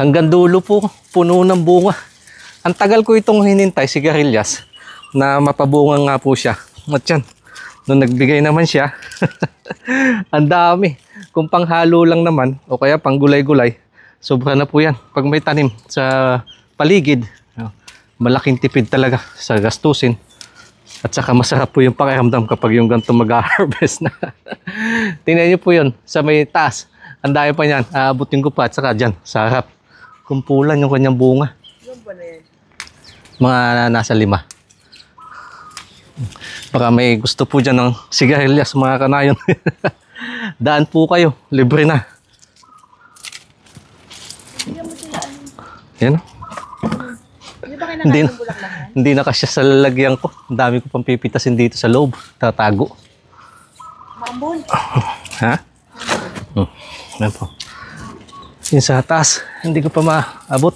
Hanggang dulo po, puno ng bunga. Ang tagal ko itong hinintay, sigarilyas, na mapabunga nga po siya. At yan, nung nagbigay naman siya, ang dami. Kung panghalo lang naman, o kaya pang gulay-gulay, sobra na po yan. Pag may tanim sa paligid, malaking tipid talaga sa gastusin. At saka masarap po yung pakiramdam kapag yung ganito mag-harvest na. Tingnan niyo po yun, sa may taas. Ang dami pa niyan, aabutin ko pa at saka dyan, sa harap. Kumpulan yung kanyang bunga. Mga nasa 5. Baka may gusto po dyan ng sigarilyas mga kanayon. Daan po kayo, libre na. Yan. Hindi na kasya sa lalagyan ko. Ang dami ko pang pipitasin dito sa loob. Tatago. Maambon. Ha? Yan po. Yung sa taas, hindi ko pa maabot.